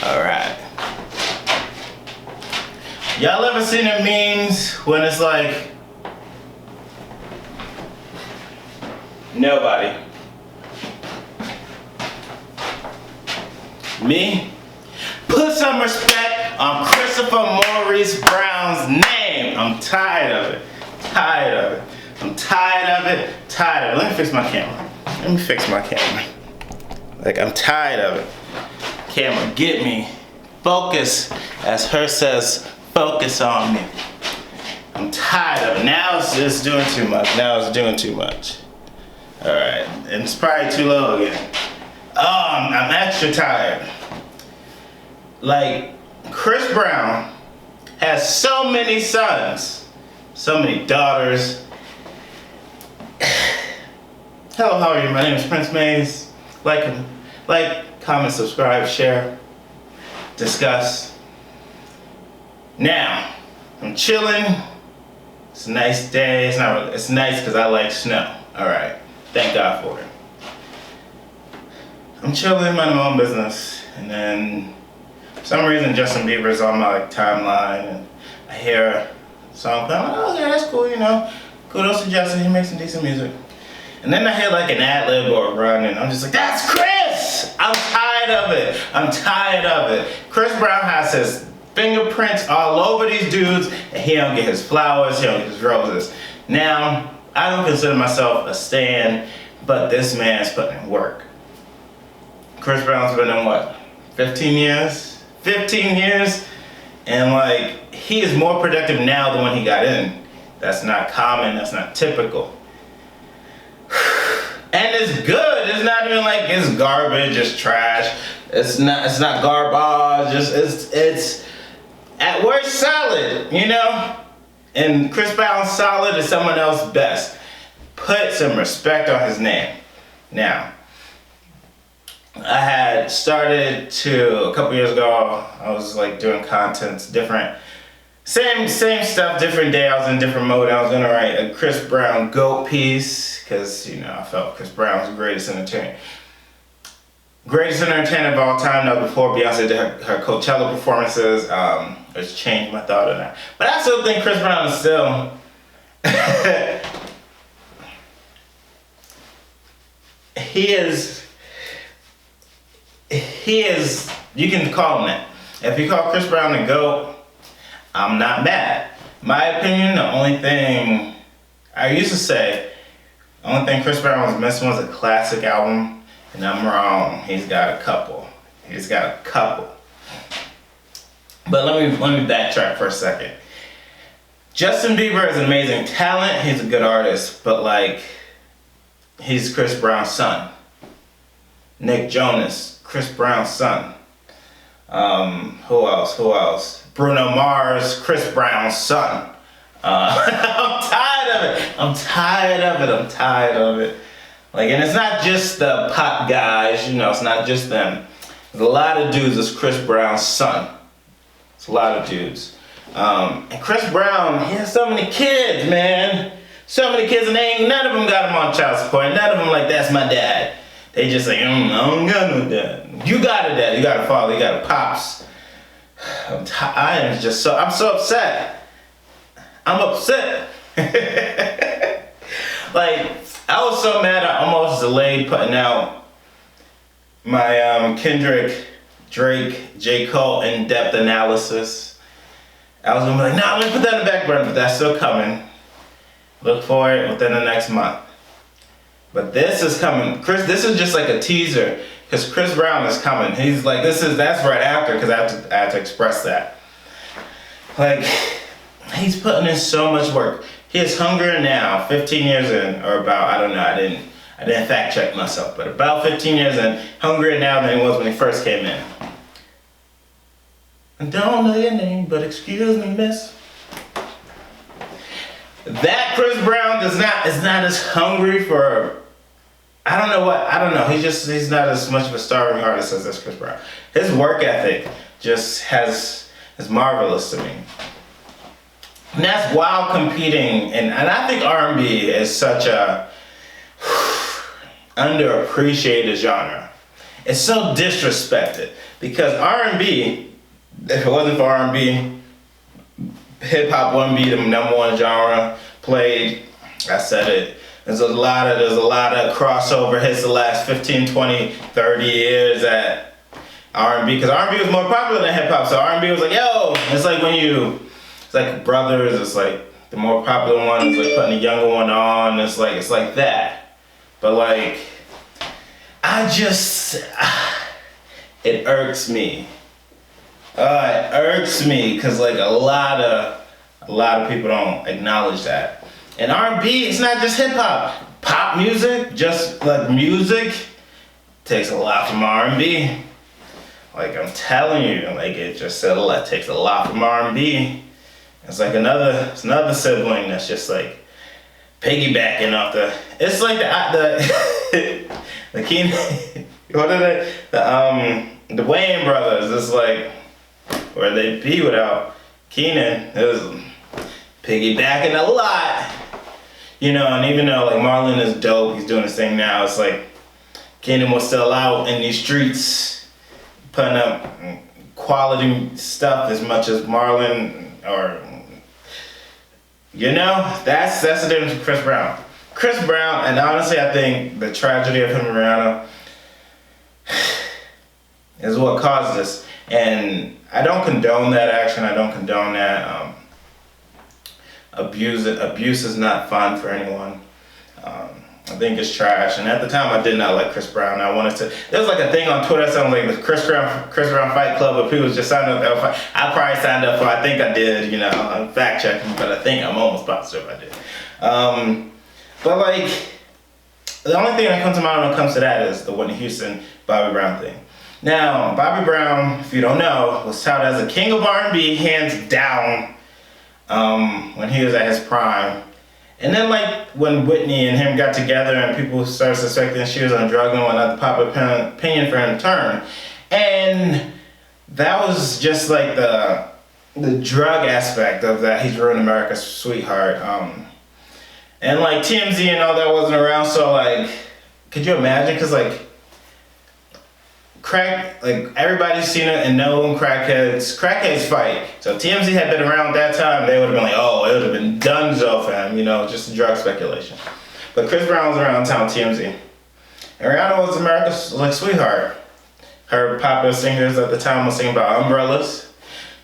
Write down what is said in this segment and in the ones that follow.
Alright. Y'all ever seen the memes when it's like, nobody. Me? Put some respect on Christopher Maurice Brown's name. I'm tired of it. Tired of it. I'm tired of it. Tired of it. Let me fix my camera. Like, I'm tired of it. Camera, get me. Focus, as her says, focus on me. I'm tired of it. Now it's just doing too much. Alright, and it's probably too low again. Oh, I'm extra tired. Like, Chris Brown has so many sons, so many daughters. Hello, how are you? My name is Prince Mays. Like, comment, subscribe, share, discuss. Now, I'm chilling. It's a nice day. It's nice because I like snow. Alright, thank God for it. I'm chilling, minding my own business, and then for some reason Justin Bieber's on my timeline, and I hear a song playing. I'm like, oh yeah, that's cool, you know. Kudos to Justin, he makes some decent music. And then I hear like an ad-lib or a run, and I'm just like, that's Chris! I'm tired of it. Chris Brown has his fingerprints all over these dudes, and he don't get his flowers, he don't get his roses. Now, I don't consider myself a stan, but this man's putting in work. Chris Brown's been in what, 15 years? 15 years? And like, he is more productive now than when he got in. That's not common, that's not typical. And it's good. It's not even like it's garbage, it's trash. It's not garbage. It's at worst solid, you know? And Chris Brown's solid is someone else's best. Put some respect on his name. Now, I had started to, a couple years ago, I was like doing contents, different, same stuff, different day. I was in different mode. I was gonna write a Chris Brown GOAT piece, because, you know, I felt Chris Brown was the greatest entertainer. Greatest entertainer of all time. Now, before Beyonce did her Coachella performances, it's changed my thought on that. But I still think Chris Brown is still, he is, you can call him that. If you call Chris Brown the GOAT, I'm not mad. My opinion, the only thing, I used to say, the only thing Chris Brown was missing was a classic album, and I'm wrong. He's got a couple. But let me backtrack for a second. Justin Bieber is amazing talent, he's a good artist, but like, he's Chris Brown's son. Nick Jonas, Chris Brown's son. Who else? Bruno Mars, Chris Brown's son. I'm tired of it. Like, and it's not just the pop guys, you know, it's not just them. There's a lot of dudes that's Chris Brown's son. It's a lot of dudes. And Chris Brown, he has so many kids, man. So many kids, and none of them got him on child support. None of them like, that's my dad. They just like, I don't got no dad. You got a dad, you got a father, you got a pops. I'm so upset. I'm upset. Like, I was so mad I almost delayed putting out my Kendrick, Drake, J. Cole in-depth analysis. I was gonna be like, nah, I'm gonna put that in the back burner, but that's still coming. Look for it within the next month. But this is coming. This is just like a teaser, because Chris Brown is coming. He's like, that's right after, because I have to express that. Like, he's putting in so much work. He is hungrier now, 15 years in, or about, I don't know, I didn't fact check myself, but about 15 years in, hungrier now than he was when he first came in. I don't know your name, but excuse me, miss. That Chris Brown is not as hungry for, I don't know, he's not as much of a starving artist as this Chris Brown. His work ethic just is marvelous to me. And that's while competing, and I think R&B is such a underappreciated genre. it's so disrespected because R&B, if it wasn't for R&B, hip hop wouldn't be the number one genre played. I said it. There's a lot of crossover hits the last 15, 20, 30 years at R&B because R&B was more popular than hip hop. So R&B was like, yo, it's like it's like Brothers. It's like the more popular one is like putting the younger one on. It's like that. But like, it irks me. It irks me because like a lot of people don't acknowledge that. And R&B, it's not just hip hop. Pop music, just like music, takes a lot from R&B. Like I'm telling you, like it just said a lot. Takes a lot from R&B. It's like another sibling that's just like piggybacking off the. It's like the Keenan. What are they? The Wayne brothers. It's like where they be without Keenan. It was piggybacking a lot. You know, and even though like Marlon is dope, he's doing his thing now. It's like Keenan was still out in these streets, putting up quality stuff as much as Marlon or. You know, that's the difference with Chris Brown. Chris Brown, and honestly, I think the tragedy of him and Rihanna is what caused this. And I don't condone that action. I don't condone that. Abuse is not fun for anyone. I think it's trash. And at the time, I did not like Chris Brown. There was like a thing on Twitter, something like the Chris Brown Fight Club, where people just signed up. I probably signed up for. I think I did. You know, I'm fact checking, but I think I'm almost positive I did. But like, the only thing that comes to mind when it comes to that is the Whitney Houston, Bobby Brown thing. Now, Bobby Brown, if you don't know, was touted as a king of R&B, hands down, when he was at his prime. And then like when Whitney and him got together and people started suspecting she was on drugs and whatnot, the popular opinion for him turned. And that was just like the drug aspect of that. He's ruined America's sweetheart. And like TMZ and all that wasn't around, so like, could you imagine? Cause like, crack, like everybody's seen it and known crackheads fight. So if TMZ had been around at that time, they would have been like, oh, it would have been donezo for him, you know, just drug speculation. But Chris Brown was around town, TMZ. And Rihanna was America's like sweetheart. Her popular singers at the time was singing about umbrellas,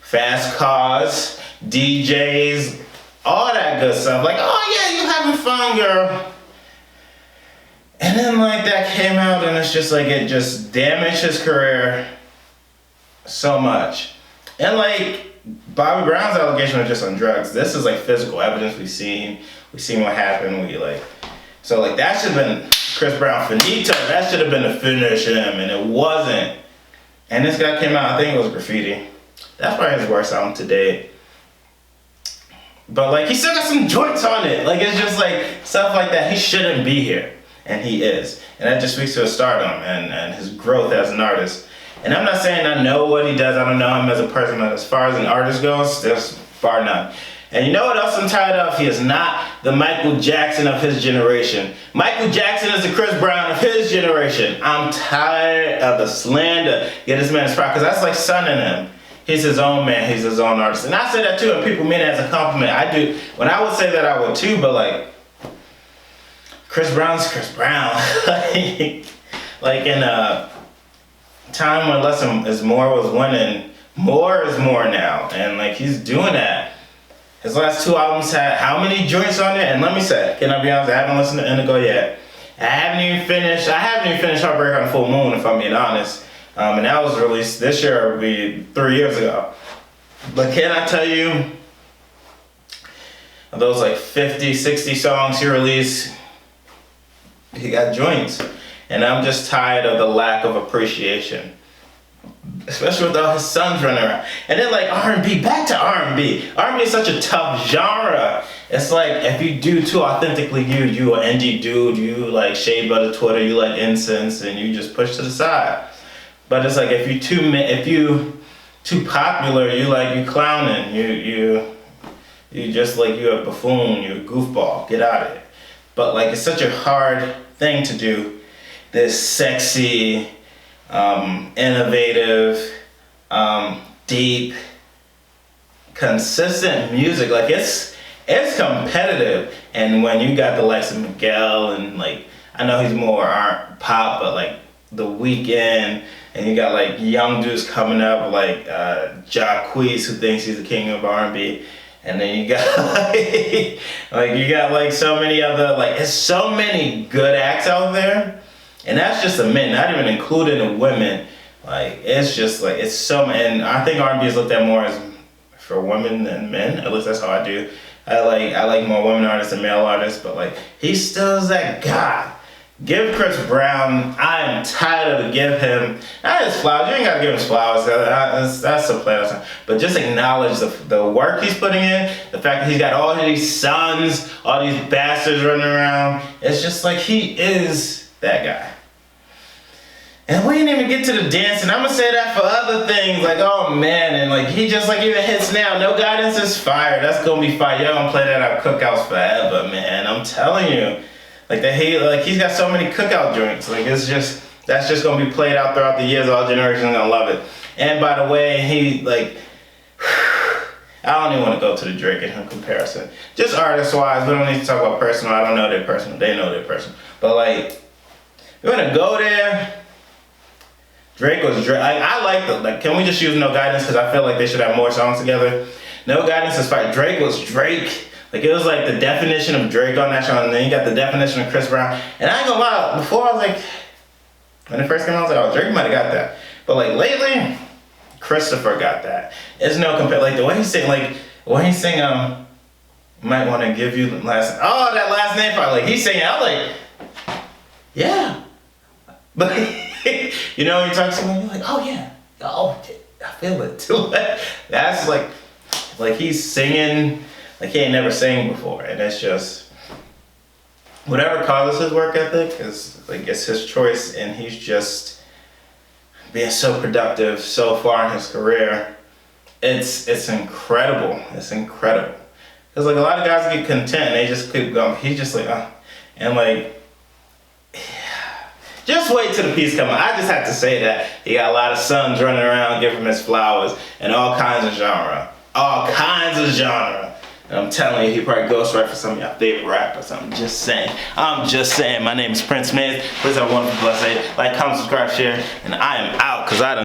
fast cars, DJs, all that good stuff. Like, oh yeah, you having fun, girl. And then like that came out and it's just like it just damaged his career so much. And like Bobby Brown's allegation was just on drugs. This is like physical evidence we've seen what happened. So like that should have been Chris Brown finito. That should have been to finish him and it wasn't. And this guy came out, I think it was Graffiti. That's probably his worst album to date. But like he still got some joints on it. Like it's just like stuff like that. He shouldn't be here. And he is. And that just speaks to his stardom and his growth as an artist. And I'm not saying I know what he does. I don't know him as a person, but as far as an artist goes, there's far none. And you know what else I'm tired of? He is not the Michael Jackson of his generation. Michael Jackson is the Chris Brown of his generation. I'm tired of the slander. Get this man his pride, because that's like sunning him. He's his own man. He's his own artist. And I say that too, and people mean it as a compliment. I do. When I would say that, I would too, but like, Chris Brown's Chris Brown. like in a time when less is more was winning, more is more now. And like he's doing that. His last two albums had how many joints on it? And let me say, can I be honest, I haven't listened to Indigo yet. I haven't even finished Heartbreak on Full Moon, if I'm being honest. And that was released this year, 3 years ago. But can I tell you, of those like 50, 60 songs he released, he got joints. And I'm just tired of the lack of appreciation. Especially with all his sons running around. And then like R&B, back to R&B. R&B is such a tough genre. It's like if you do too authentically you an indie dude, you like shade butter Twitter, you like incense, and you just push to the side. But it's like if you too popular, you clowning, you just like you're a buffoon, you're a goofball, get out of it. But like it's such a hard thing to do. This sexy, innovative, deep, consistent music. Like it's competitive, and when you got the likes of Miguel and like I know he's more pop, but like The Weeknd, and you got like young dudes coming up like Jacquees, who thinks he's the king of R&B, and then you got like you got like so many other like it's so many good acts out there, and that's just the men, not even including the women. Like it's just like it's so, and I think R&B is looked at more as for women than men. At least that's how I do. I like more women artists than male artists, but like he still is that guy. Give Chris Brown, I am tired of give him, not his flowers, you ain't gotta give him his flowers, that's a player, but just acknowledge the work he's putting in, the fact that he's got all these sons, all these bastards running around. It's just like he is that guy. And we didn't even get to the dancing. I'm gonna say that for other things, like oh man, and like he just like even hits now. No Guidance is fire. That's gonna be fire. Y'all gonna play that at cookouts forever, man. I'm telling you, like he's got so many cookout joints. Like that's just gonna be played out throughout the years. All generations are gonna love it. And by the way, he like. I don't even want to go to the Drake and him comparison. Just artist-wise, we don't need to talk about personal. I don't know their personal. They know their personal. But like, we're gonna go there. Drake was Drake. I like the like. Can we just use No Guidance because I feel like they should have more songs together. No Guidance is fine. Drake was Drake. Like it was like the definition of Drake on that show, and then you got the definition of Chris Brown. And I ain't gonna lie. Before I was like, when it first came out, I was like, oh, Drake might have got that. But like lately, Christopher got that. It's no compare. Like the way he sing, might want to give you the last. Oh, that last name part. Like he's singing. I was like, yeah, but. You know, when you talk to someone, you're like, oh yeah, oh, I feel it too. That's like he's singing like he ain't never sang before, and it's just whatever causes his work ethic is like it's his choice, and he's just being so productive so far in his career. It's incredible. It's incredible because like a lot of guys get content and they just keep going. He's just like, and like. Just wait till the piece comes out. I just have to say that he got a lot of sons running around giving him his flowers in all kinds of genre. All kinds of genre. And I'm telling you, he probably ghostwrite for some of your favorite rappers. I'm just saying. My name is Prince Mays. Please have a wonderful, blessed day. Like, comment, subscribe, share. And I am out because I done